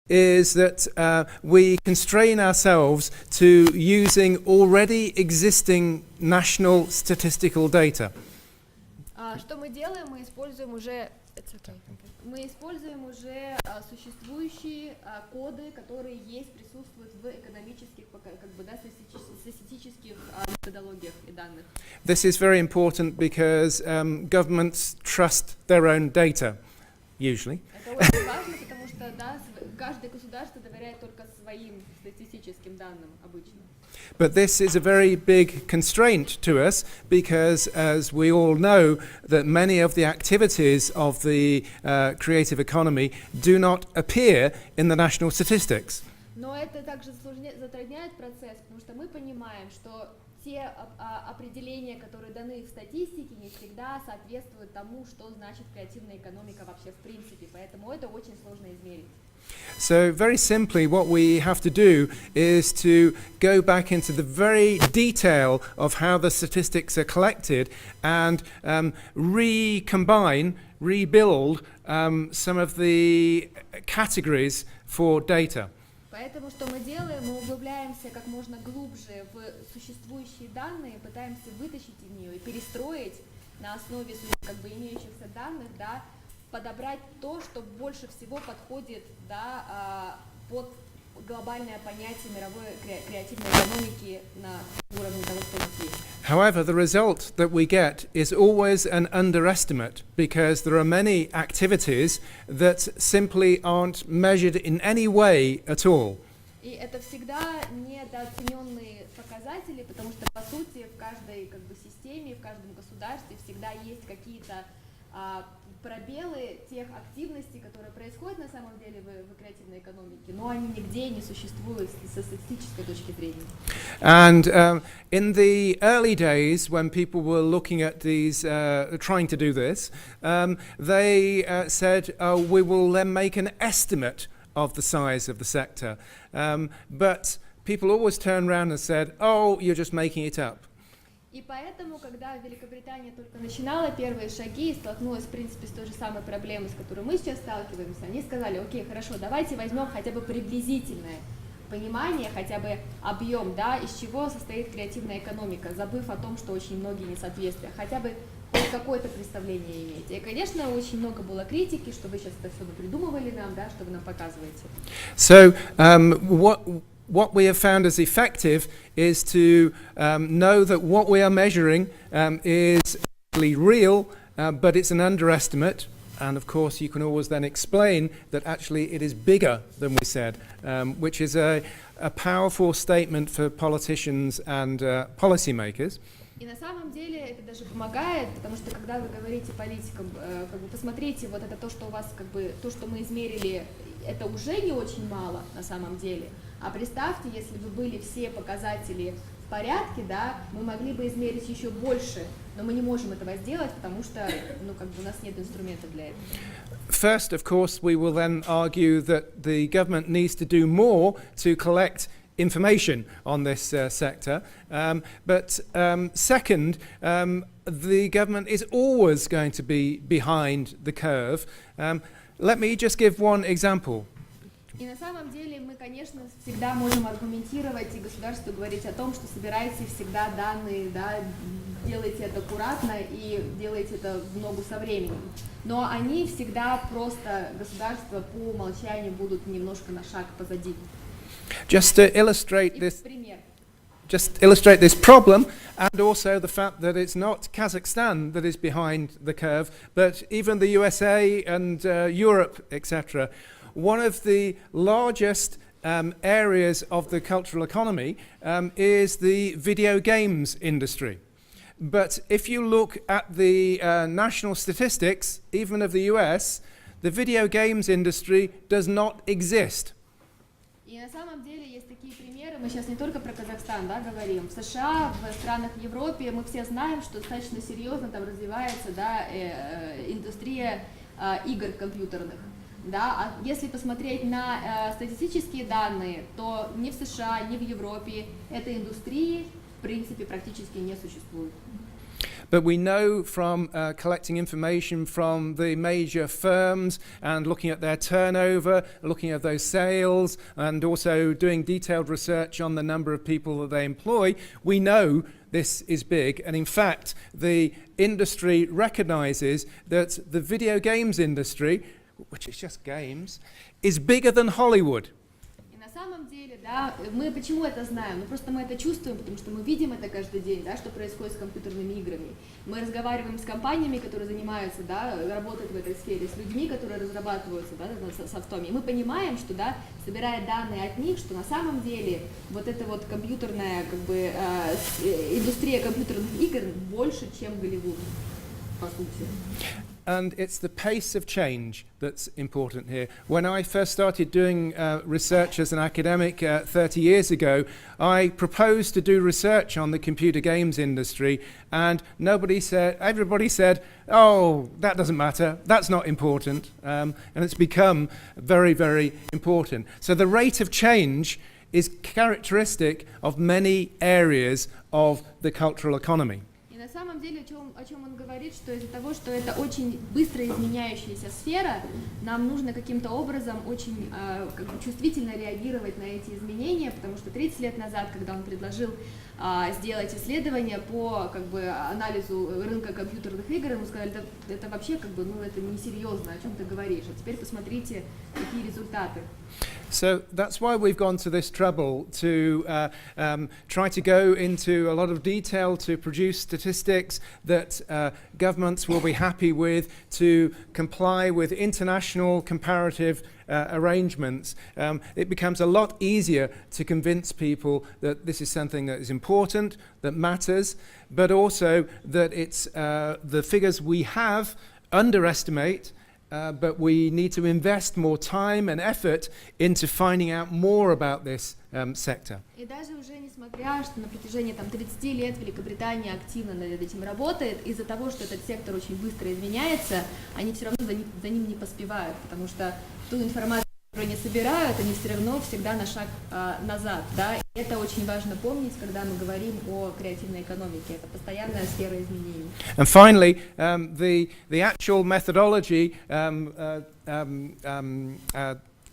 is that we constrain ourselves to using already existing national statistical data. Что мы делаем? Мы используем уже существующие коды, которые присутствуют в экономических, статистических методологиях и данных. This is very important because governments trust their own data, usually. Это очень важно, потому что каждое государство доверяет только своим статистическим данным обычно. But this is a very big constraint to us because, as we all know, that many of the activities of the creative economy do not appear in the national statistics. Но это также затрудняет процесс, потому что мы понимаем, что те определения, которые даны в статистике, не всегда соответствуют тому, что значит креативная экономика вообще в принципе, поэтому это очень сложно измерить. So very simply what we have to do is to go back into the very detail of how the statistics are collected and rebuild some of the categories for data. Поэтому что мы делаем? Мы углубляемся как можно глубже в существующие данные, пытаемся вытащить из нее и перестроить на основе имеющихся данных, подобрать то, что больше всего подходит под глобальное понятие мировой креативной экономики на уровне того, что у нас есть. However, the result that we get is always an underestimate because there are many activities that simply aren't measured in any way at all. И это всегда недооцененные показатели, потому что по сути в каждой системе, в каждом государстве всегда есть какие-то пробелы тех активностей, которые происходят на самом деле в креативной экономике, но они нигде не существуют со статистической точки зрения. And in the early days, when people were looking at these, trying to do this, they said, "Oh, we will then make an estimate of the size of the sector." But people always turned around and said, "Oh, you're just making it up." И поэтому, когда Великобритания только начинала первые шаги и столкнулась, в принципе, с той же самой проблемой, с которой мы сейчас сталкиваемся, они сказали: окей, хорошо, давайте возьмем хотя бы приблизительное понимание, хотя бы объем, из чего состоит креативная экономика, забыв о том, что очень многие несоответствия, хотя бы хоть какое-то представление иметь. И, конечно, очень много было критики, что вы сейчас это все придумывали нам, что вы нам показываете. So, what we have found as effective is to know that what we are measuring is actually real, but it's an underestimate. And of course, you can always then explain that actually it is bigger than we said, which is a powerful statement for politicians and policymakers. И на самом деле это даже помогает, потому что когда вы говорите политикам, посмотрите, вот это то, что у вас то, что мы измерили, это уже не очень мало на самом деле. А представьте, если бы были все показатели в порядке, мы могли бы измерить еще больше, но мы не можем этого сделать, потому что, у нас нет инструментов для этого. First, of course, we will then argue that the government needs to do more to collect information on this sector. But second, the government is always going to be behind the curve. Let me just give one example. И на самом деле мы, конечно, всегда можем аргументировать и государству говорить о том, что собирайте всегда данные, делайте это аккуратно и делайте это в ногу со временем. Но они всегда просто, государства по умолчанию будут немножко на шаг позади. Just to illustrate this problem, and also the fact that it's not Kazakhstan that is behind the curve, but even the USA and Europe, etc. One of the largest areas of the cultural economy is the video games industry. But if you look at the national statistics, even of the US, the video games industry does not exist. И на самом деле есть такие примеры, мы сейчас не только про Казахстан говорим, в США, в странах Европы мы все знаем, что достаточно серьезно там развивается индустрия игр компьютерных. А если посмотреть на статистические данные, то ни в США, ни в Европе этой индустрии в принципе практически не существует. But we know from collecting information from the major firms and looking at their turnover, looking at those sales, and also doing detailed research on the number of people that they employ, we know this is big. And in fact, the industry recognizes that the video games industry, which is just games, is bigger than Hollywood. На самом деле, да, мы почему это знаем? Ну просто мы это чувствуем, потому что мы видим это каждый день, да, что происходит с компьютерными играми. Мы разговариваем с компаниями, которые занимаются, да, работают в этой сфере, с людьми, которые разрабатываются, да, софтами. И мы понимаем, что, да, собирая данные от них, что на самом деле вот эта вот компьютерная, как бы, индустрия компьютерных игр больше, чем Голливуд, по сути. And it's the pace of change that's important here. When I first started doing research as an academic 30 years ago, I proposed to do research on the computer games industry, and everybody said, oh, that doesn't matter, that's not important, and it's become very, very important. So the rate of change is characteristic of many areas of the cultural economy. На самом деле, о чем он говорит, что из-за того, что это очень быстро изменяющаяся сфера, нам нужно каким-то образом очень как бы чувствительно реагировать на эти изменения, потому что 30 лет назад, когда он предложил сделать исследование по как бы анализу рынка компьютерных игр, ему сказали, это вообще как бы, ну это несерьезно, о чем ты говоришь, а теперь посмотрите, какие результаты. So that's why we've gone to this trouble to try to go into a lot of detail to produce statistics that governments will be happy with, to comply with international comparative arrangements. It becomes a lot easier to convince people that this is something that is important, that matters, but also that it's the figures we have underestimate. But we need to invest more time and effort into finding out more about this sector. И даже уже несмотря, что на протяжении там 30 лет Великобритания активно над этим работает, из-за того, что этот сектор очень быстро изменяется, они все равно за ним не поспевают, потому что ту информацию, которую они собирают, они все равно всегда на шаг назад, да, и это очень важно помнить, когда мы говорим о креативной экономике, это постоянная сфера изменений. And finally, the actual methodology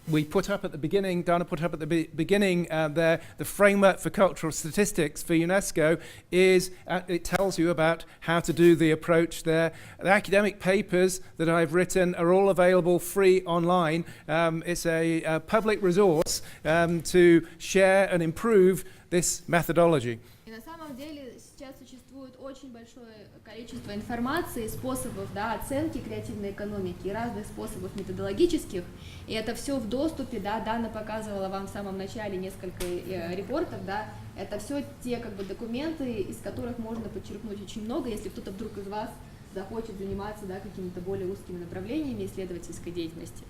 we put up at the beginning, Dana put up at the beginning there, the framework for cultural statistics for UNESCO is, it tells you about how to do the approach there. The academic papers that I've written are all available free online. It's a public resource to share and improve this methodology. И на самом деле сейчас существует очень большое количество информации, способов, да, оценки креативной экономики, разных способов методологических, и это все в доступе, да, Дана показывала вам в самом начале несколько репортов, да, это все те как бы документы, из которых можно подчеркнуть очень много, если кто-то вдруг из вас захочет заниматься, да, какими-то более узкими направлениями исследовательской деятельности.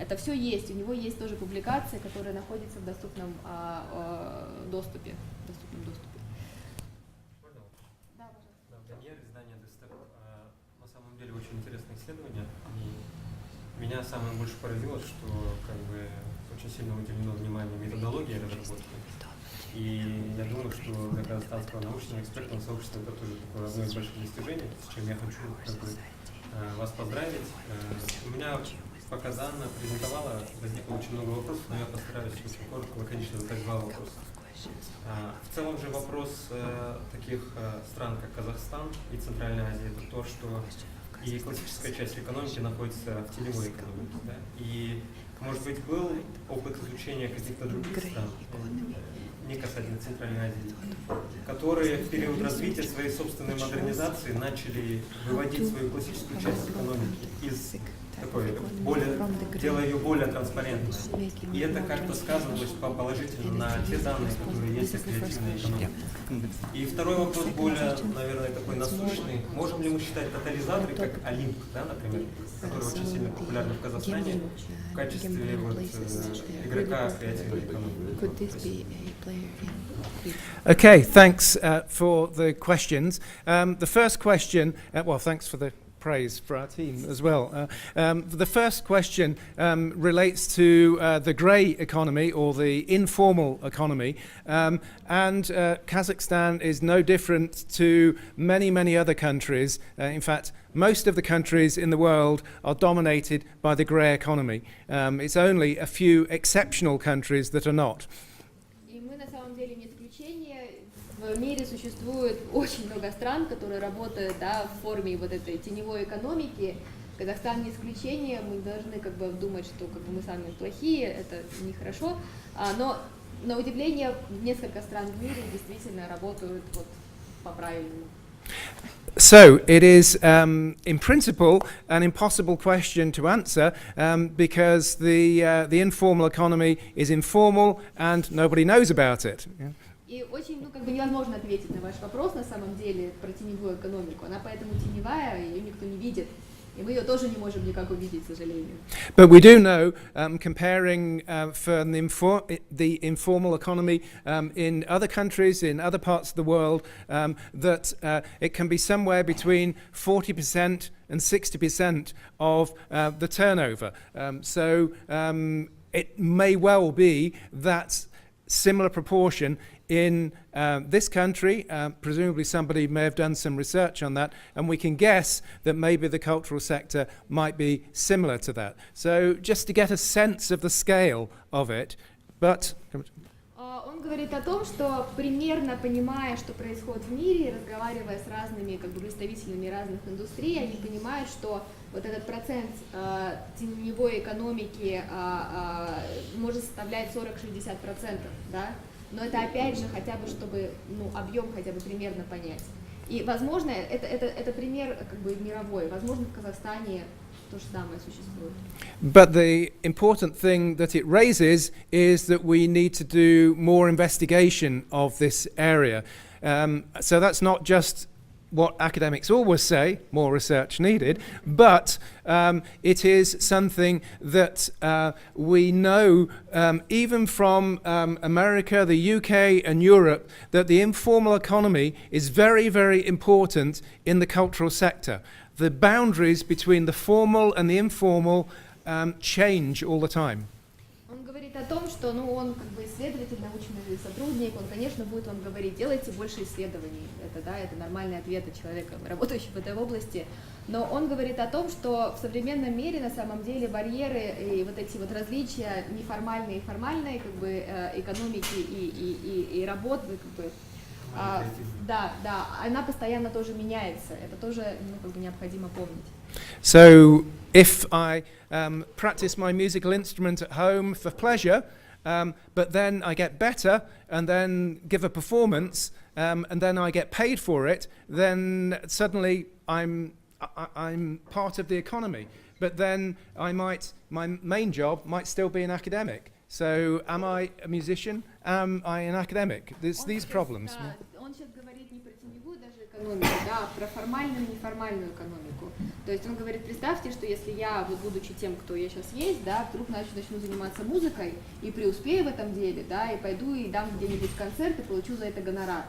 Это все есть, у него есть тоже публикация, которая находится в доступном доступе. На самом деле очень интересное исследование, и меня самое больше поразило, что как бы очень сильно уделено внимание методологии разработки. И я думаю, что для казахстанского научного экспертного сообщества это тоже такое одно из больших достижений, с чем я хочу как бы, вас поздравить. У меня, пока Дана презентовала, возникло очень много вопросов, но я постараюсь очень коротко, лаконично задать два вопроса. В целом же вопрос таких стран, как Казахстан и Центральная Азия, это то, что и классическая часть экономики находится в теневой экономике. Да? И, может быть, был опыт изучения каких-то других стран, не касательно Центральной Азии, которые в период развития своей собственной модернизации начали выводить свою классическую часть экономики из такой, делая ее более транспарентной. И это как-то сказывалось положительно на те данные, которые есть о креативной экономике. И второй вопрос более, наверное, такой насущный. Можем ли мы считать тотализаторы, как Олимп, да, например, который очень сильно популярен в Казахстане, в качестве вот, игрока креативной экономики? Okay, thanks for the questions. The first question, well, thanks for the praise for our team as well. The first question relates to the grey economy or the informal economy, and Kazakhstan is no different to many, many other countries. In fact, most of the countries in the world are dominated by the grey economy. It's only a few exceptional countries that are not. И мы на самом деле не исключение. В мире существует очень много стран, которые работают, да, в форме вот этой теневой экономики. Казахстан не исключение. Мы должны как бы думать, что как бы мы сами плохие, это нехорошо. Но на удивление несколько стран в мире действительно работают вот по-правильному. So it is, in principle, an impossible question to answer because the informal economy is informal and nobody knows about it. Yeah. И очень, как бы невозможно ответить на ваш вопрос на самом деле про теневую экономику. Она поэтому теневая, ее никто не видит. И мы ее тоже не можем никак увидеть, к сожалению. But we do know, comparing for the informal economy in other countries, in other parts of the world, that it can be somewhere between 40% and 60% of the turnover. So it may well be that similar proportion in this country. Presumably somebody may have done some research on that, and we can guess that maybe the cultural sector might be similar to that. So just to get a sense of the scale of it, but... Он говорит о том, что примерно понимая, что происходит в мире, разговаривая с разными как бы представителями разных индустрий, они понимают, что вот этот процент теневой экономики может составлять 40-60%, да? Но это опять же хотя бы, чтобы объем хотя бы примерно понять. И возможно, это пример как бы мировой, возможно, в Казахстане то же самое существует. But the important thing that it raises is that we need to do more investigation of this area. So that's not just what academics always say, more research needed, but it is something that we know even from America, the UK and Europe, that the informal economy is very, very important in the cultural sector. The boundaries between the formal and the informal change all the time. Он говорит о том, что он как бы исследователь, научный сотрудник, он, конечно, будет вам говорить, делайте больше исследований. Это нормальный ответ от человека, работающего в этой области. Но он говорит о том, что в современном мире на самом деле барьеры и вот эти вот различия неформальной и формальной как бы экономики и работы, как бы, да, она постоянно тоже меняется. Это тоже как бы необходимо помнить. So if I practice my musical instrument at home for pleasure, but then I get better and then give a performance and then I get paid for it, then suddenly I'm part of the economy. But then my main job might still be an academic. So am I a musician? Am I an academic? There's these problems. Он сейчас говорит не про теневую даже экономику, да, а про формальную и неформальную экономику. То есть он говорит, представьте, что если я, вот будучи тем, кто я сейчас есть, да, вдруг начну заниматься музыкой и преуспею в этом деле, да, и пойду и дам где-нибудь концерт и получу за это гонорар.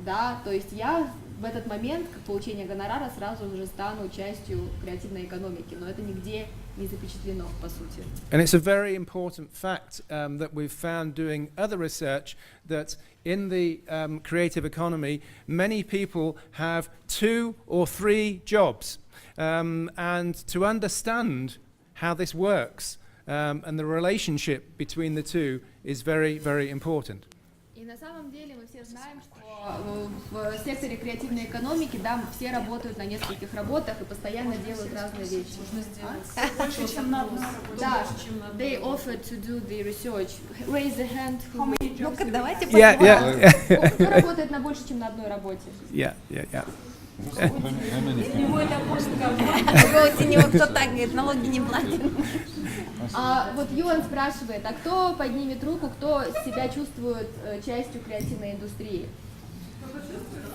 Да, то есть я в этот момент получения гонорара сразу уже стану частью креативной экономики, но это нигде не запечатлено, по сути. And it's a very important fact that we've found doing other research that in the creative economy, many people have 2 or 3 jobs. And to understand how this works and the relationship between the two is very, very important. И на самом деле мы все знаем, что в секторе креативной экономики, да, все работают на нескольких работах и постоянно делают разные вещи. Больше, чем на одной работе. Да, they offered to do the research. Raise the hand. Ну-ка, давайте Yeah. Кто работает на больше, чем на одной работе? Yeah. Кто так говорит, налоги не платит. Вот Юан спрашивает, а кто поднимет руку, кто себя чувствует частью креативной индустрии?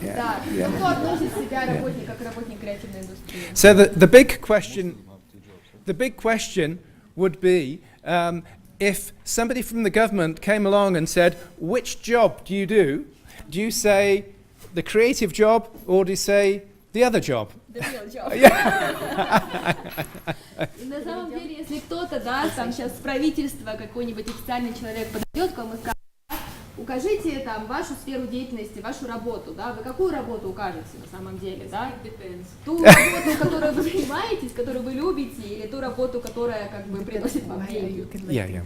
Да, кто относит себя как работник креативной индустрии? So the big question would be if somebody from the government came along and said, which job do you say the creative job, or do you say the other job. И на самом деле, если кто-то, да, там сейчас с правительства какой-нибудь официальный человек подойдет к вам и скажет, укажите там вашу сферу деятельности, вашу работу, да, вы какую работу укажете на самом деле, да? Ту работу, которой вы занимаетесь, которую вы любите, или ту работу, которая как бы приносит вам деньги. Yeah.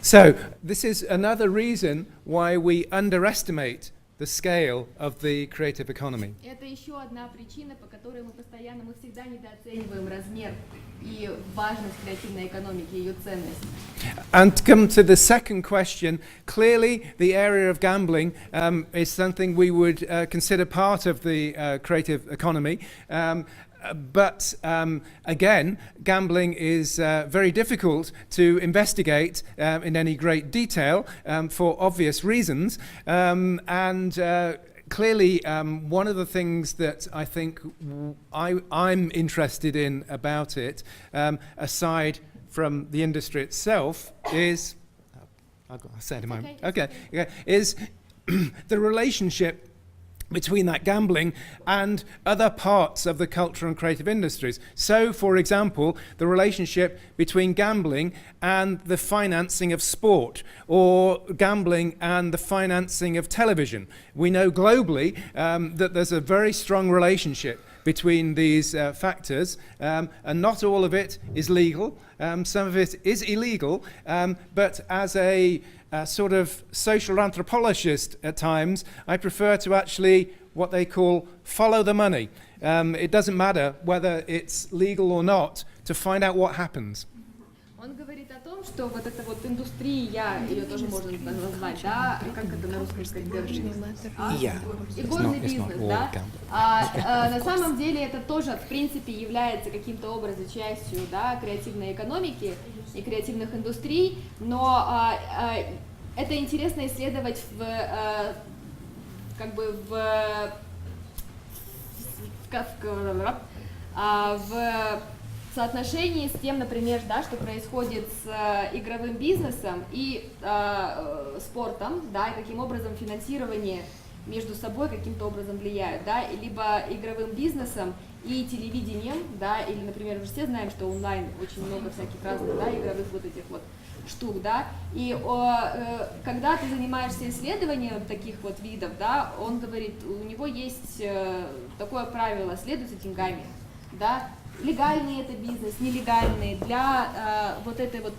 So this is another reason why we underestimate the scale of the creative economy. Это еще одна причина, по которой мы всегда недооцениваем размер и важность креативной экономики, ее ценность. And to come to the second question, clearly the area of gambling is something we would consider part of the creative economy. But again, gambling is very difficult to investigate in any great detail for obvious reasons. Clearly, one of the things that I think I'm interested in about it, aside from the industry itself, is I'll say it in a moment. Okay, is the relationship between that gambling and other parts of the culture and creative industries. So, for example, the relationship between gambling and the financing of sport, or gambling and the financing of television. We know globally that there's a very strong relationship between these factors, and not all of it is legal. Some of it is illegal, but as a sort of social anthropologist at times, I prefer to actually what they call follow the money. It doesn't matter whether it's legal or not, to find out what happens. Он говорит о том, что вот эта вот индустрия, ее тоже можно назвать, да, как это на русском сказать, игорный бизнес, да, на самом деле это тоже, в принципе, является каким-то образом частью, да, креативной экономики и креативных индустрий, но это интересно исследовать в соотношении с тем, например, да, что происходит с игровым бизнесом и спортом, да, и каким образом финансирование между собой каким-то образом влияют, да, либо игровым бизнесом и телевидением, да, или, например, мы все знаем, что онлайн очень много всяких разных, да, игровых вот этих вот штук, да, и когда ты занимаешься исследованием таких вот видов, да, он говорит, у него есть такое правило, следуй за деньгами, да, легальный это бизнес, нелегальный, для вот этой вот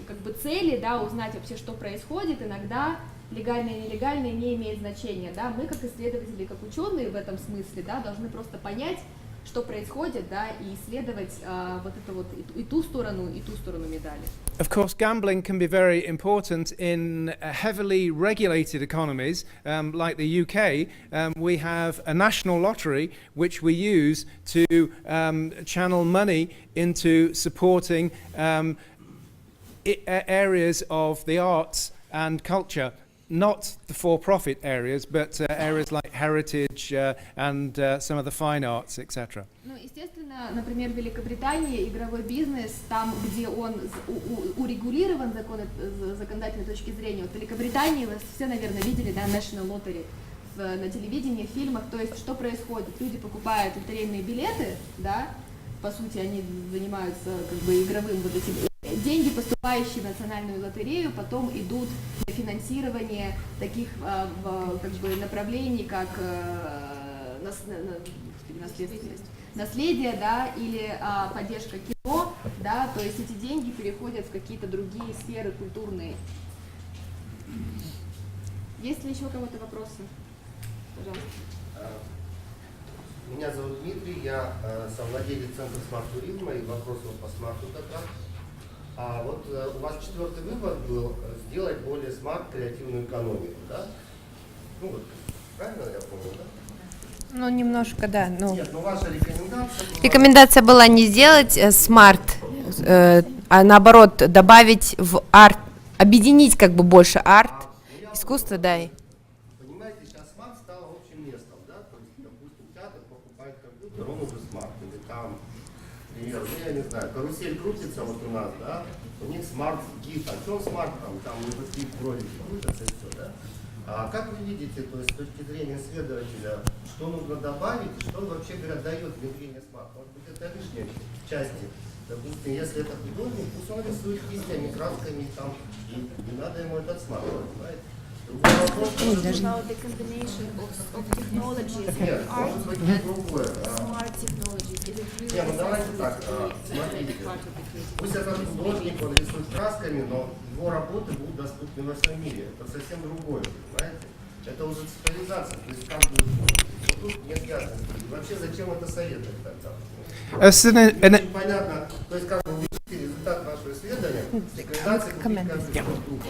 как бы цели, да, узнать вообще, что происходит, иногда легальное и нелегальное не имеет значения, да, мы как исследователи, как ученые в этом смысле, да, должны просто понять, что происходит, да, и исследовать вот это вот и ту сторону медали. Of course, gambling can be very important in heavily regulated economies like the UK. We have a national lottery which we use to channel money into supporting areas of the arts and culture. Not the for-profit areas, but areas like heritage and some of the fine arts, etc. Ну, естественно, например, в Великобритании игровой бизнес, там, где он урегулирован с законодательной точки зрения, вот в Великобритании вы все, наверное, видели, да, National Lottery на телевидении, в фильмах, то есть что происходит? Люди покупают лотерейные билеты, да, по сути, они занимаются как бы игровым вот этим. Деньги, поступающие в национальную лотерею, потом идут на финансирование таких как бы направлений, как наследие, да, или поддержка кино, да, то есть эти деньги переходят в какие-то другие сферы культурные. Есть ли еще у кого-то вопросы? Пожалуйста. Меня зовут Дмитрий, я совладелец Центра смарт-туризма, и вопрос вот по смарту как раз. Вот у вас четвертый вывод был сделать более смарт креативную экономику, да? Ну вот, правильно я понял, да? Ну, немножко, да. Ну. Нет, но ваша рекомендация была... Рекомендация была не сделать смарт, а наоборот добавить в арт, объединить как бы больше арт, искусство, да. Понимаете, сейчас смарт стал общим местом, да? То есть, допустим, театр покупает компьютер, он уже смарт, или там, например, ну, я не знаю, карусель крутится вот у нас, да? У них смарт-гид, а что смарт там не такие кролики крутятся и все, да? А как вы видите, то есть с точки зрения исследователя, что нужно добавить, и что вообще, говорят, дает внедрение смарт? Может быть, это лишняя части. Допустим, если это художник, пусть он рисует кистями, красками, там, и не надо ему этот смарт, понимаете? Другой вопрос, About the combination of technologies and art and smart technologies. Is it really Не, ну давайте necessary так, to be смотрите. part of the creative? Пусть этот художник, он рисует красками, но его работы будут доступны во всем мире. Это совсем другое, понимаете? Это уже цифровизация, то есть как бы вот тут нет ясности. И вообще зачем это советовать тогда? Непонятно, то есть как вы видите результат нашего исследования, рекомендации купить каждую группу.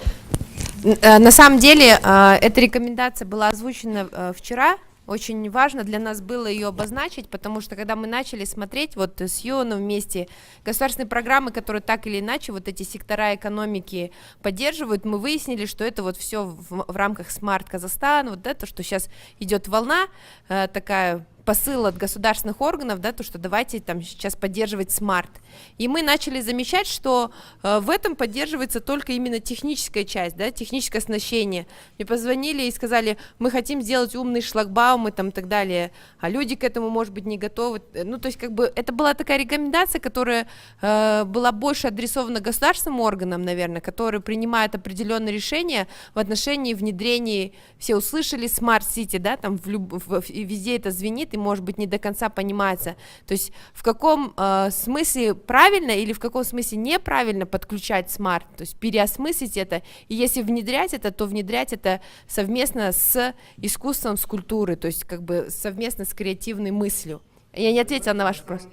На самом деле, эта рекомендация была озвучена вчера. Очень важно для нас было ее обозначить, потому что когда мы начали смотреть вот с Юаном вместе государственные программы, которые так или иначе вот эти сектора экономики поддерживают, мы выяснили, что это вот все в рамках Smart Казахстана, вот это, что сейчас идет волна такая, посыл от государственных органов, да, то, что давайте там сейчас поддерживать смарт. И мы начали замечать, что в этом поддерживается только именно техническая часть, да, техническое оснащение. Мне позвонили и сказали, мы хотим сделать умные шлагбаумы там и так далее, а люди к этому, может быть, не готовы. Ну, то есть, как бы, это была такая рекомендация, которая была больше адресована государственным органам, наверное, которые принимают определенные решения в отношении внедрения, все услышали Smart City, да, там везде это звенит, и, может быть, не до конца понимается. То есть в каком смысле правильно или в каком смысле неправильно подключать смарт, то есть переосмыслить это, и если внедрять это, то внедрять это совместно с искусством, с культурой, то есть как бы совместно с креативной мыслью. Я не ответила на ваш вопрос.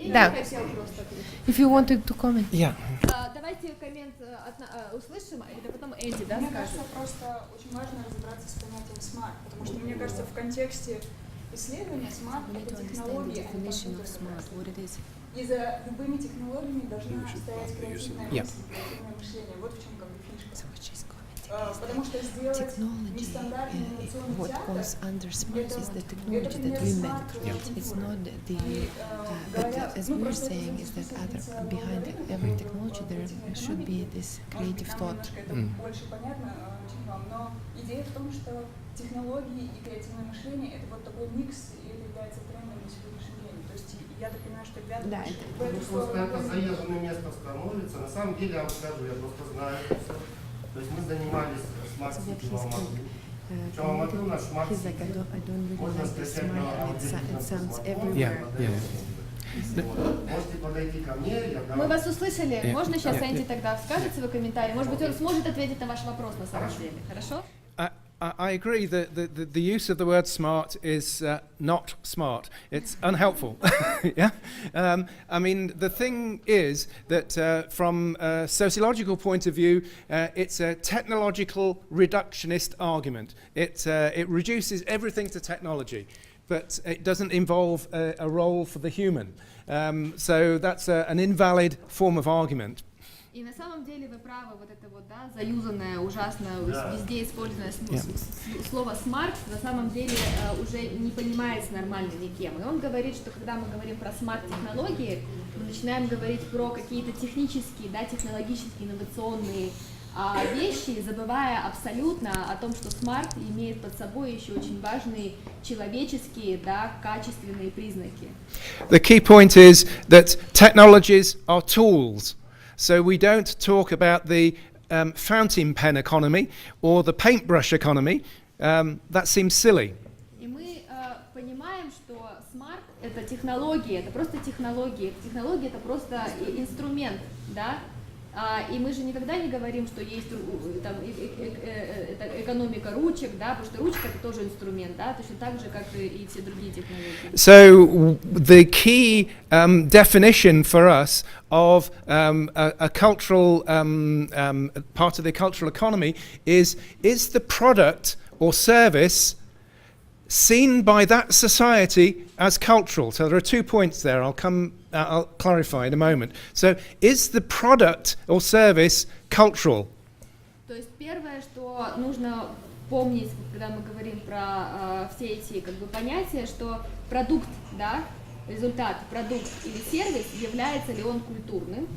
Да. If you wanted to comment. Yeah. Давайте коммент услышим, и потом Энди, да, Мне скажет. кажется, просто очень важно разобраться с понятием смарт, потому что, мне кажется, в контексте исследования смарт — это технология, а не компьютер. И за любыми технологиями должна стоять креативная мысль, креативное мышление. Вот в чем как бы фишка. Потому что сделать нестандартный инновационный театр — это пример смарт-креативного. It's not the but as we were saying is that behind every technology there should be this creative thought. Это больше понятно, чем вам, но идея в том, что технологии и креативное мышление — это вот такой микс, и это является трендом на сегодняшний день. То есть я так понимаю, что ребята в эту Просто сторону. это заезженное место становится. На самом деле, я вам скажу, я просто знаю это все. То есть мы занимались смарт-сити в Алматы. В Алматы у нас смарт-сити. Можно скачать на аудио. Можете подойти ко мне, я дам. Мы вас услышали. Можно сейчас Энди тогда скажет свой комментарий? Может быть, он сможет ответить на ваш вопрос на самом деле. Хорошо? I agree that the use of the word smart is not smart. It's unhelpful. Yeah. I mean, the thing is that from a sociological point of view, it's a technological reductionist argument. It reduces everything to technology, but it doesn't involve a role for the human. So that's an invalid form of argument. И на самом деле вы правы, вот это вот, да, заюзанное, ужасно, везде использованное слово «смарт» на самом деле уже не понимается нормально никем. И он говорит, что когда мы говорим про смарт-технологии, мы начинаем говорить про какие-то технические, да, технологические, инновационные вещи, забывая абсолютно о том, что смарт имеет под собой еще очень важные человеческие, да, качественные признаки. The key point is that technologies are tools. So we don't talk about the fountain pen economy or the paintbrush economy. That seems silly. И мы понимаем, что смарт — это технология, это просто технология. Технология — это просто инструмент, да? И мы же никогда не говорим, что есть там, экономика ручек, да, потому что ручка — это тоже инструмент, да, точно так же, как и все другие технологии. So the key definition for us of a cultural part of the cultural economy is the product or service seen by that society as cultural. So there are 2 points there. I'll clarify in a moment. So is the product or service cultural? То есть первое, что нужно помнить, когда мы говорим про все эти как бы понятия, что продукт, да, результат, продукт или сервис, является ли он культурным,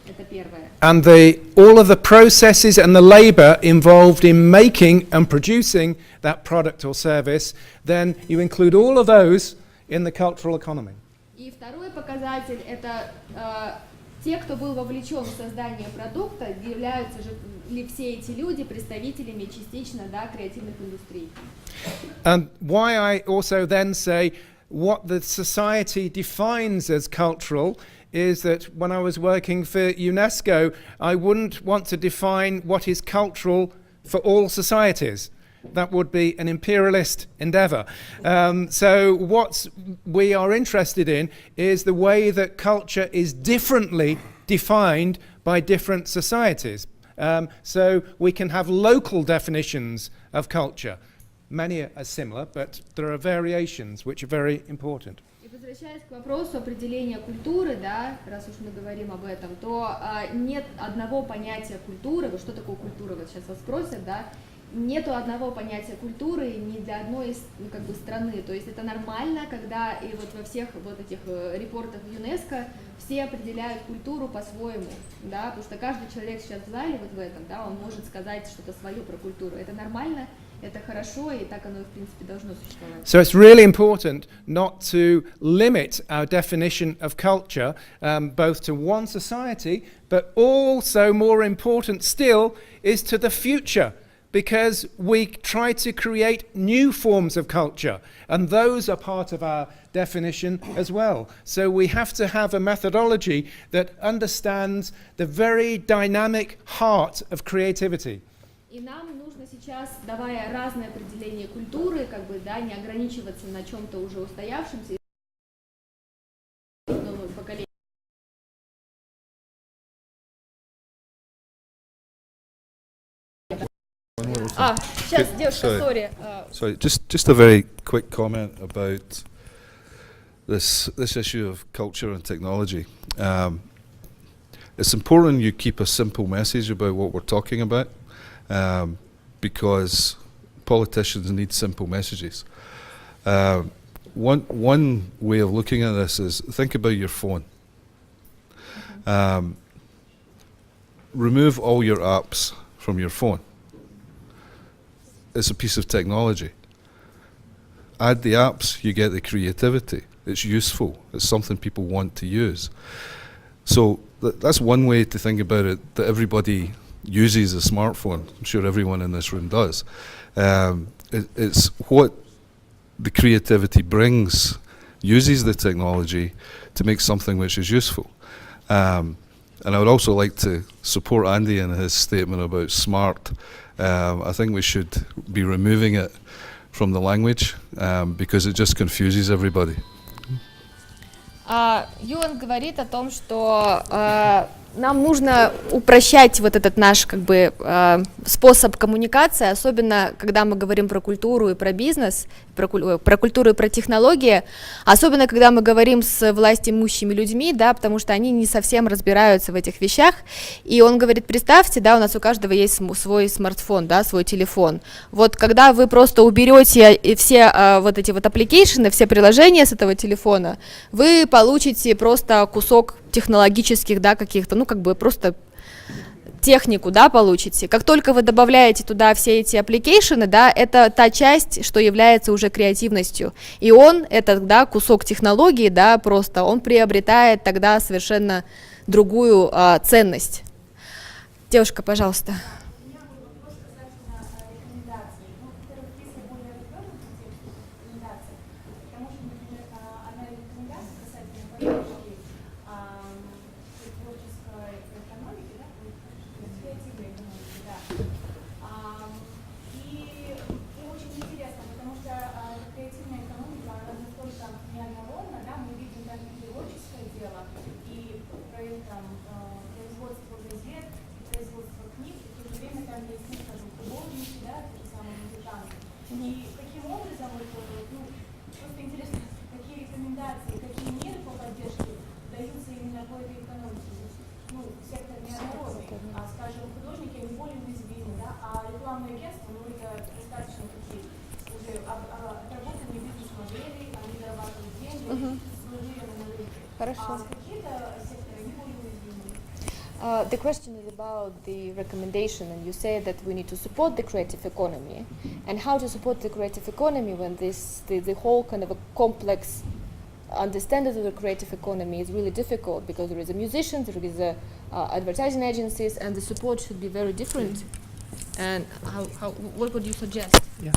Это первое. And all of the processes and the labor involved in making and producing that product or service, then you include all of those in the cultural economy. И второй показатель – это те, кто был вовлечен в создание продукта, являются же ли все эти люди представителями частично, да, креативных индустрий. And why I also then say what the society defines as cultural is that when I was working for UNESCO, I wouldn't want to define what is cultural for all societies. That would be an imperialist endeavor. So what we are interested in is the way that culture is differently defined by different societies. So we can have local definitions of culture. Many are similar, but there are variations which are very important. И возвращаясь к вопросу определения культуры, да, раз уж мы говорим об этом, то нет одного понятия культуры. Вот что такое культура? Вот сейчас вас спросят, да? Нету одного понятия культуры ни для одной как бы страны. То есть это нормально, когда и вот во всех вот этих репортах ЮНЕСКО все определяют культуру по-своему, да, потому что каждый человек сейчас в зале вот в этом, да, он может сказать что-то свое про культуру. Это нормально, это хорошо, и так оно в принципе должно существовать. So it's really important not to limit our definition of culture both to one society, but also more important still is to the future. Because we try to create new forms of culture, and those are part of our definition as well. So we have to have a methodology that understands the very dynamic heart of creativity. И нам нужно сейчас, давая разные определения культуры, как бы, да, не ограничиваться на чем-то уже устоявшемся, новое поколение. Сейчас, девушка, sorry. Sorry, just a very quick comment about this issue of culture and technology. It's important you keep a simple message about what we're talking about, because politicians need simple messages. One way of looking at this is think about your phone. Remove all your apps from your phone. It's a piece of technology. Add the apps, you get the creativity. It's useful. It's something people want to use. So that's one way to think about it, that everybody uses a smartphone. I'm sure everyone in this room does. It's what the creativity brings, uses the technology to make something which is useful. And I would also like to support Andy in his statement about smart. I think we should be removing it from the language because it just confuses everybody. Юан говорит о том, что нам нужно упрощать вот этот наш как бы способ коммуникации, особенно когда мы говорим про культуру и про бизнес, про культуру и про технологии, особенно когда мы говорим с властимущими людьми, да, потому что они не совсем разбираются в этих вещах. И он говорит: представьте, да, у нас у каждого есть свой смартфон, да, свой телефон. Вот когда вы просто уберете все вот эти вот аппликейшены, все приложения с этого телефона, вы получите просто кусок технологических, да, каких-то, ну, как бы просто технику, да, получите. Как только вы добавляете туда все эти аппликейшены, да, это та часть, что является уже креативностью. И он, этот, да, кусок технологии, да, просто он приобретает тогда совершенно другую ценность. Девушка, пожалуйста. The question is about the recommendation, and you say that we need to support the creative economy. And how to support the creative economy when the whole kind of a complex understanding of the creative economy is really difficult, because there is a musician, there is advertising agencies, and the support should be very different. And what would you suggest? Yeah.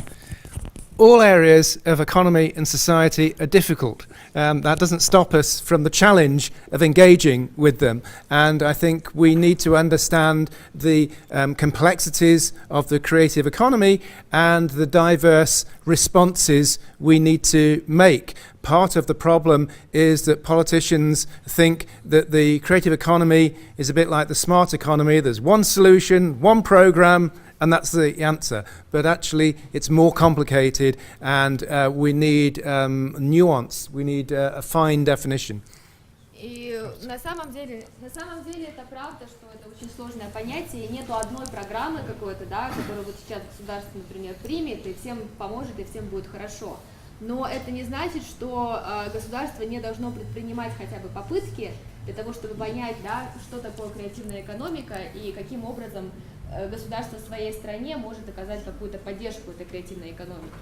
All areas of economy and society are difficult. That doesn't stop us from the challenge of engaging with them. And I think we need to understand the complexities of the creative economy and the diverse responses we need to make. Part of the problem is that politicians think that the creative economy is a bit like the smart economy. There's one solution, one program, and that's the answer. But actually, it's more complicated, and we need nuance. We need a fine definition. И на самом деле это правда, что это очень сложное понятие, и нету одной программы какой-то, да, которую вот сейчас государство, например, примет, и всем поможет, и всем будет хорошо. Но это не значит, что государство не должно предпринимать хотя бы попытки для того, чтобы понять, да, что такое креативная экономика и каким образом государство в своей стране может оказать какую-то поддержку этой креативной экономике.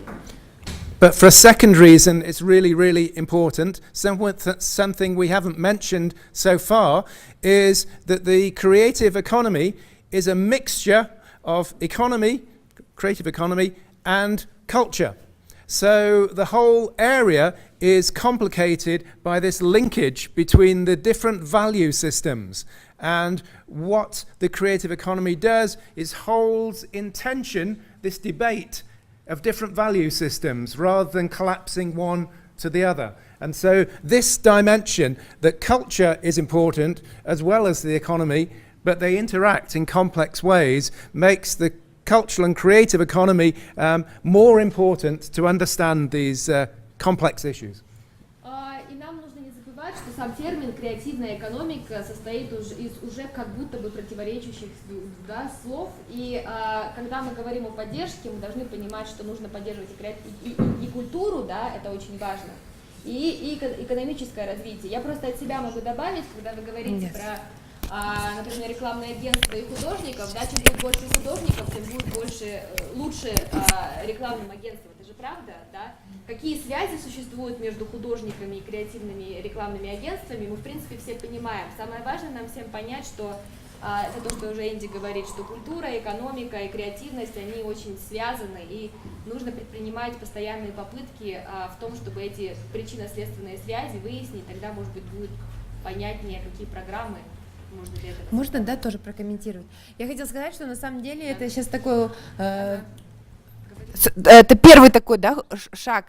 But for a second reason, it's really, really important. Something we haven't mentioned so far is that the creative economy is a mixture of economy, creative economy, and culture. So the whole area is complicated by this linkage between the different value systems. And what the creative economy does is holds in tension this debate of different value systems rather than collapsing one to the other. And so this dimension, that culture is important as well as the economy, but they interact in complex ways, makes the cultural and creative economy more important to understand these complex issues. И нам нужно не забывать, что сам термин «креативная экономика» состоит из уже как будто бы противоречащих, да, слов. И когда мы говорим о поддержке, мы должны понимать, что нужно поддерживать и культуру, да, это очень важно, и экономическое развитие. Я просто от себя могу добавить, когда вы говорите про, например, рекламные агентства и художников, да, чем будет больше художников, тем будет лучше рекламным агентствам. Это же правда, да? Какие связи существуют между художниками и креативными рекламными агентствами, мы, в принципе, все понимаем. Самое важное нам всем понять, что это то, что уже Энди говорит, что культура, экономика и креативность, они очень связаны, и нужно предпринимать постоянные попытки в том, чтобы эти причинно-следственные связи выяснить, тогда, может быть, будет понятнее, какие программы. Можно, да, тоже прокомментировать? Я хотела сказать, что на самом деле это сейчас такой, это первый такой, да, шаг.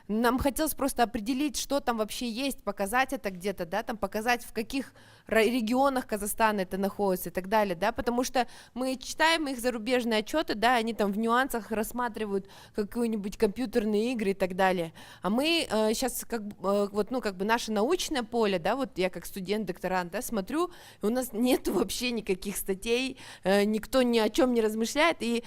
Нам хотелось просто определить, что там вообще есть, показать это где-то, да, там показать, в каких регионах Казахстана это находится и так далее, да, потому что мы читаем их зарубежные отчеты, да, они там в нюансах рассматривают какие-нибудь компьютерные игры и так далее, а мы сейчас вот, ну, как бы наше научное поле, да, вот я как студент-докторант, да, смотрю, и у нас нет вообще никаких статей, никто ни о чем не размышляет, и,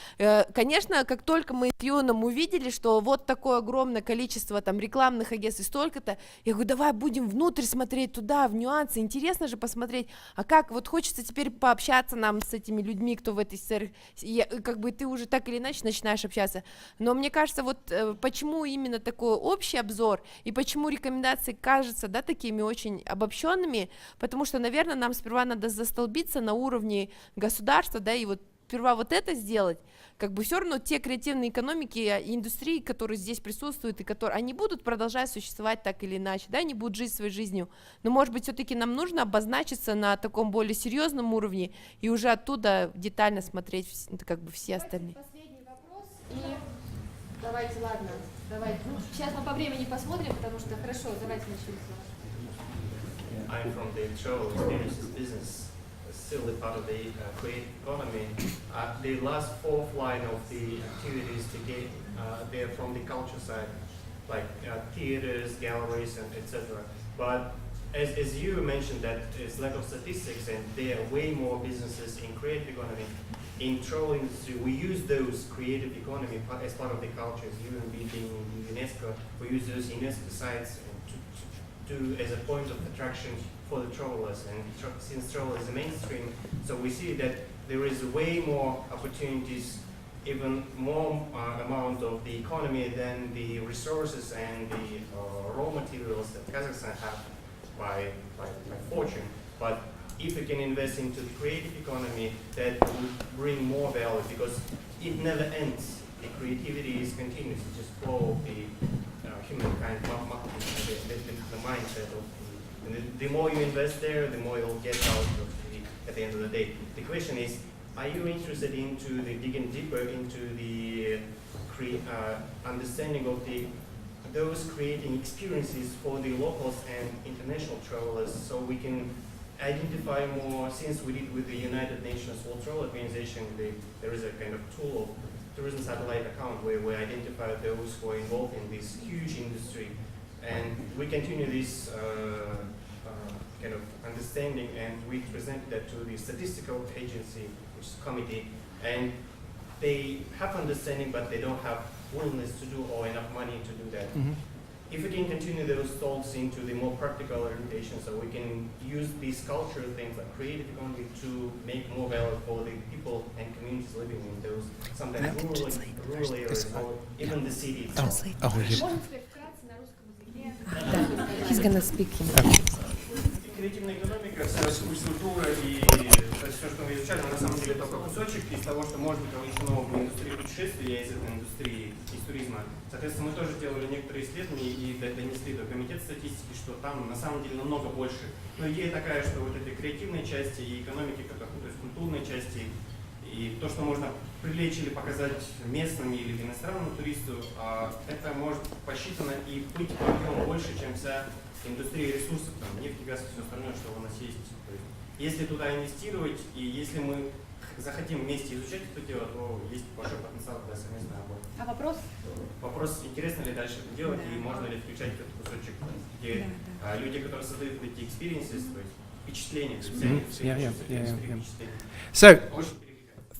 конечно, как только мы с Юном увидели, что вот такое огромное количество там рекламных агентств и столько-то, я говорю, давай будем внутрь смотреть туда, в нюансы, интересно же посмотреть, а как, вот хочется теперь пообщаться нам с этими людьми, кто в этой сфере, как бы ты уже так или иначе начинаешь общаться, но мне кажется, вот почему именно такой общий обзор, и почему рекомендации кажутся, да, такими очень обобщенными, потому что, наверное, нам сперва надо застолбиться на уровне государства, да, и вот сперва вот это сделать, как бы все равно те креативные экономики и индустрии, которые здесь присутствуют, и которые, они будут продолжать существовать так или иначе, да, они будут жить своей жизнью, но, может быть, все-таки нам нужно обозначиться на таком более серьезном уровне и уже оттуда детально смотреть как бы все остальные. Последний вопрос, и давайте, ладно, давайте, ну, сейчас мы по времени посмотрим, потому что, хорошо, давайте начнем с вас. I'm from the travel experiences business. Still a part of the creative economy. The last fourth line of the activities to get they're from the culture side, like theaters, galleries, and etc. But as you mentioned, that there's lack of statistics, and there are way more businesses in creative economy. In travel industry, we use those creative economy as part of the culture. As you being in UNESCO, we use those UNESCO sites to as a point of attraction for the travelers. And since travel is a mainstream, so we see that there is way more opportunities, even more amount of the economy than the resources and the raw materials that Kazakhstan have by fortune. But if we can invest into the creative economy, that would bring more value, because it never ends. The creativity is continuous. It's just flow of the humankind, the mindset of the more you invest there, the more you'll get out of at the end of the day. The question is, are you interested into the digging deeper into the understanding of those creating experiences for the locals and international travelers, so we can identify more, since we did with the United Nations World Travel Organization, there is a kind of tool of tourism satellite account where we identify those who are involved in this huge industry, and we continue this kind of understanding, and we present that to the statistical agency, which is committee, and they have understanding, but they don't have willingness to do or enough money to do that. Mhm. If we can continue those thoughts into the more practical orientation, so we can use these cultural things like creative economy to make more value for the people and communities living in those sometimes rural areas or even the city itself. Можно сказать вкратце на русском языке? He's gonna speak in Креативная экономика, вся культура и все, что мы изучали, на самом деле только кусочек из того, что может быть вовлечено в индустрию путешествия, из этой индустрии, из туризма. Соответственно, мы тоже делали некоторые исследования и донесли до комитета статистики, что там на самом деле намного больше. Но идея такая, что вот этой креативной части и экономики, то есть культурной части, и то, что можно привлечь или показать местным или иностранному туристу, это может посчитано и быть по объему больше, чем вся индустрия ресурсов, там, нефть, газ и все остальное, что у нас есть. То есть, если туда инвестировать, и если мы захотим вместе изучать это дело, то есть большой потенциал для совместной работы. А вопрос? Вопрос, интересно ли дальше это делать, и можно ли включать этот кусочек, где люди, которые создают эти experiences, то есть впечатления, то есть So,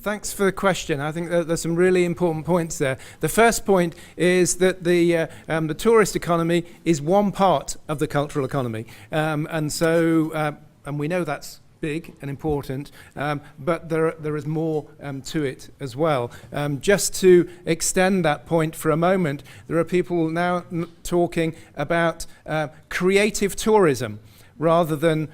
thanks for the question. I think that there's some really important points there. The first point is that the tourist economy is one part of the cultural economy, and we know that's big and important, but there is more to it as well. Just to extend that point for a moment, there are people now talking about creative tourism rather than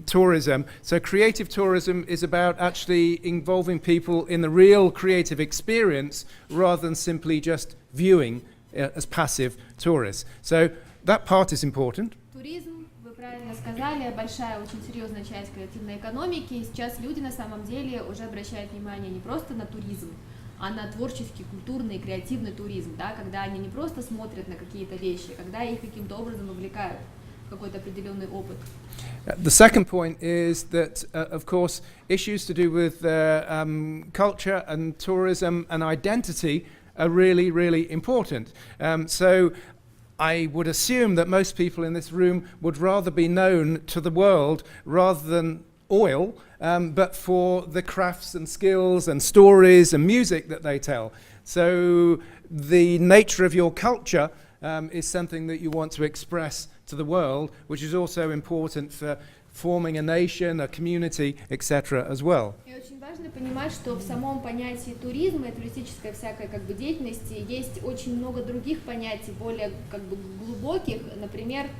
tourism. So creative tourism is about actually involving people in the real creative experience rather than simply just viewing as passive tourists. So that part is important. Туризм, вы правильно сказали, большая, очень серьезная часть креативной экономики. И сейчас люди на самом деле уже обращают внимание не просто на туризм, а на творческий, культурный, креативный туризм, да, когда они не просто смотрят на какие-то вещи, когда их каким-то образом увлекают в какой-то определенный опыт. The second point is that, of course, issues to do with culture and tourism and identity are really, really important. So I would assume that most people in this room would rather be known to the world rather than oil, but for the crafts and skills and stories and music that they tell. So the nature of your culture is something that you want to express to the world, which is also important for forming a nation, a community, etc. as well. И очень важно понимать, что в самом понятии туризма и туристической всякой как бы деятельности есть очень много других понятий, более как бы глубоких. Например,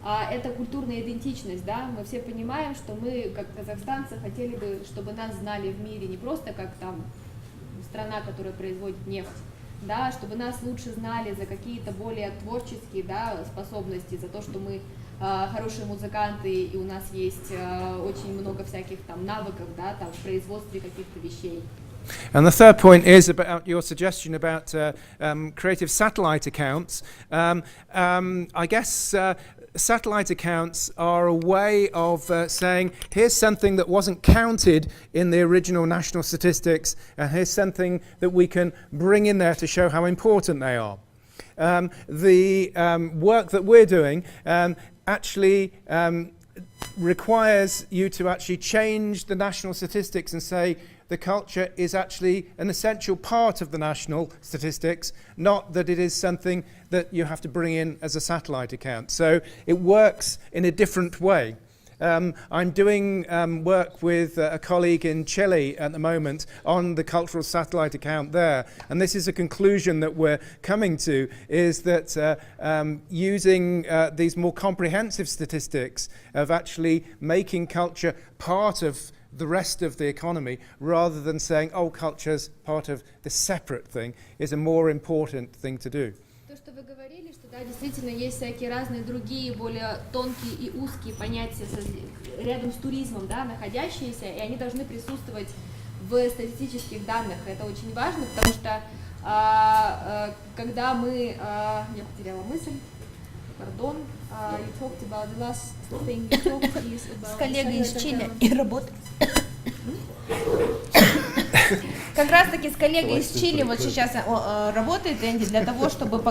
это культурная идентичность, да. Мы все понимаем, что мы, как казахстанцы, хотели бы, чтобы нас знали в мире не просто как там страна, которая производит нефть, да, чтобы нас лучше знали за какие-то более творческие, да, способности, за то, что мы хорошие музыканты и у нас есть очень много всяких там навыков, да, там в производстве каких-то вещей. And the third point is about your suggestion about creative satellite accounts. I guess satellite accounts are a way of saying, here's something that wasn't counted in the original national statistics, and here's something that we can bring in there to show how important they are. The work that we're doing actually requires you to actually change the national statistics and say, the culture is actually an essential part of the national statistics, not that it is something that you have to bring in as a satellite account. So it works in a different way. I'm doing work with a colleague in Chile at the moment on the cultural satellite account there, and this is a conclusion that we're coming to, is that using these more comprehensive statistics of actually making culture part of the rest of the economy, rather than saying, oh, culture's part of the separate thing, is a more important thing to do. То, что вы говорили, что да, действительно есть всякие разные другие, более тонкие и узкие понятия рядом с туризмом, да, находящиеся, и они должны присутствовать в статистических данных. Это очень важно, потому что когда мы... я потеряла мысль. Pardon, you talked about the last thing you talked is about... С коллегой из Чили и работать. Как раз таки с коллегой из Чили вот сейчас работает Энди для того, чтобы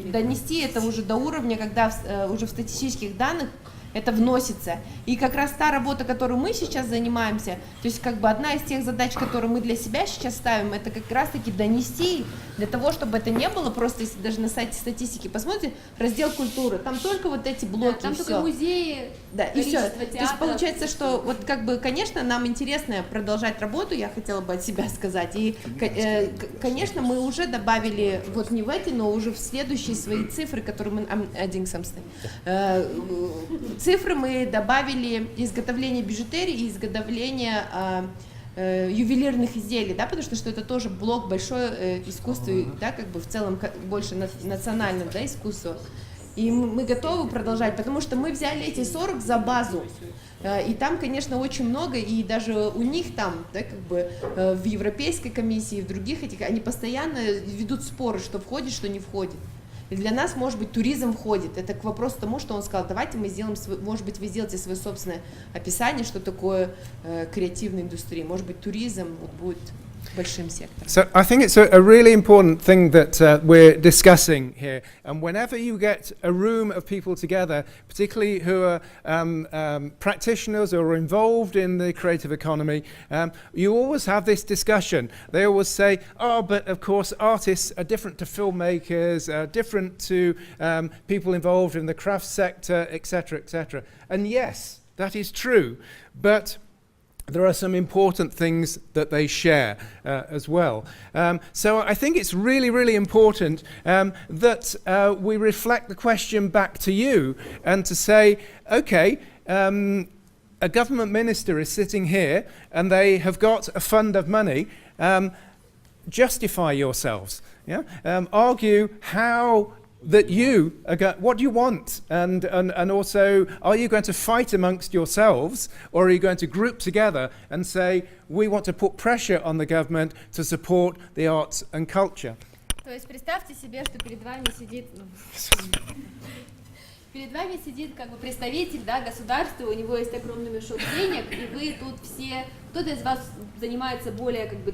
донести это уже до уровня, когда уже в статистических данных это вносится. И как раз та работа, которую мы сейчас занимаемся, то есть как бы одна из тех задач, которые мы для себя сейчас ставим, это как раз таки донести, для того, чтобы это не было просто, если даже на сайте статистики посмотрите, раздел культуры, там только вот эти блоки, да, там все. только музеи, да, и все. театров. То есть получается, что вот как бы, конечно, нам интересно продолжать работу, я хотела бы от себя сказать, и, конечно, мы уже добавили, вот не в эти, но уже в следующие свои цифры, которые мы, цифры мы добавили изготовление бижутерии и изготовление ювелирных изделий, да, потому что это тоже блок большое искусство, да, как бы в целом больше национального, да, искусства. И мы готовы продолжать, потому что мы взяли эти 40 за базу, и там, конечно, очень много, и даже у них там, да, как бы в Европейской комиссии, в других этих, они постоянно ведут споры, что входит, что не входит. И для нас, может быть, туризм входит. Это к вопросу тому, что он сказал, давайте мы сделаем, может быть, вы сделаете свое собственное описание, что такое креативная индустрия. Может быть, туризм вот будет большим сектором. So I think it's a really important thing that we're discussing here. And whenever you get a room of people together, particularly who are practitioners or are involved in the creative economy, you always have this discussion. They always say, oh, but of course artists are different to filmmakers, different to people involved in the craft sector, etc., etc. And yes, that is true, but there are some important things that they share as well. So I think it's really, really important that we reflect the question back to you and to say, okay, a government minister is sitting here and they have got a fund of money. Justify yourselves. Yeah? Argue how that you what do you want, and also, are you going to fight amongst yourselves, or are you going to group together and say we want to put pressure on the government to support the arts and culture? То есть представьте себе, что перед вами сидит как бы представитель, да, государства, у него есть огромный мешок денег, и вы тут все, кто-то из вас занимается более как бы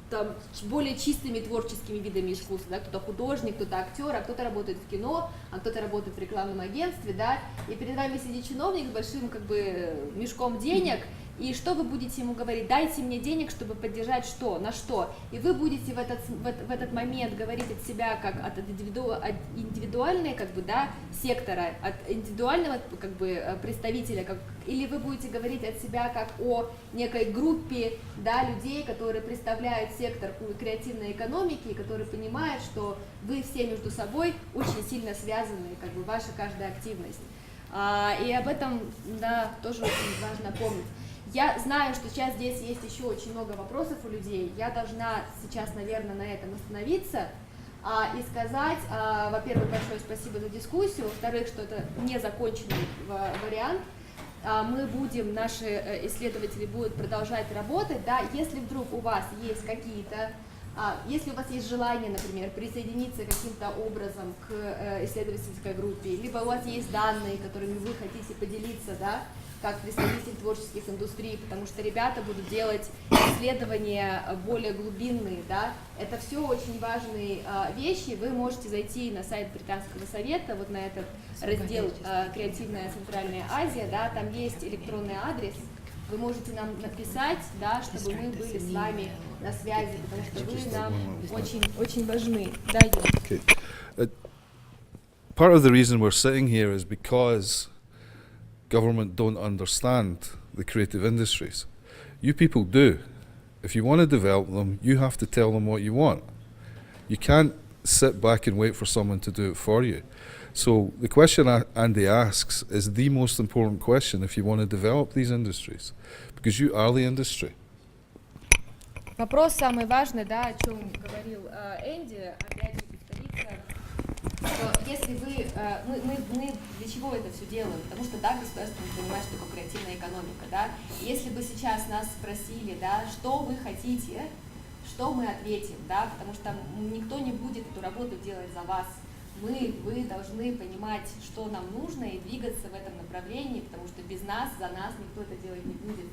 там, более чистыми творческими видами искусства, да, кто-то художник, кто-то актер, а кто-то работает в кино, а кто-то работает в рекламном агентстве, да, и перед вами сидит чиновник с большим как бы мешком денег, и что вы будете ему говорить? Дайте мне денег, чтобы поддержать что, на что? И вы будете в этот момент говорить от себя как от индивидуальной как бы, да, сектора, от индивидуального как бы представителя, как, или вы будете говорить от себя как о некой группе, да, людей, которые представляют сектор креативной экономики, которые понимают, что вы все между собой очень сильно связаны, как бы ваша каждая активность. И об этом, да, тоже очень важно помнить. Я знаю, что сейчас здесь есть еще очень много вопросов у людей. Я должна сейчас, наверное, на этом остановиться и сказать, во-первых, большое спасибо за дискуссию, во-вторых, что это не законченный вариант. Мы будем, наши исследователи будут продолжать работать, да, если вдруг у вас есть какие-то, если у вас есть желание, например, присоединиться каким-то образом к исследовательской группе, либо у вас есть данные, которыми вы хотите поделиться, да, как представитель творческих индустрий, потому что ребята будут делать исследования более глубинные, да, это все очень важные вещи, вы можете зайти на сайт Британского совета, вот на этот раздел «Креативная Центральная Азия», да, там есть электронный адрес, вы можете нам написать, да, чтобы мы были с вами на связи, потому что вы нам очень важны. Да, Юр? Okay. Part of the reason we're sitting here is because government don't understand the creative industries. You people do. If you want to develop them, you have to tell them what you want. You can't sit back and wait for someone to do it for you. So the question Andy asks is the most important question if you want to develop these industries, because you are the industry. Вопрос самый важный, да, о чем говорил Энди, опять же повториться, что если вы, мы для чего это все делаем? Потому что, да, государство не понимает, что такое креативная экономика, да. Если бы сейчас нас спросили, да, что вы хотите, что мы ответим, да, потому что никто не будет эту работу делать за вас. Вы должны понимать, что нам нужно, и двигаться в этом направлении, потому что без нас, за нас никто это делать не будет.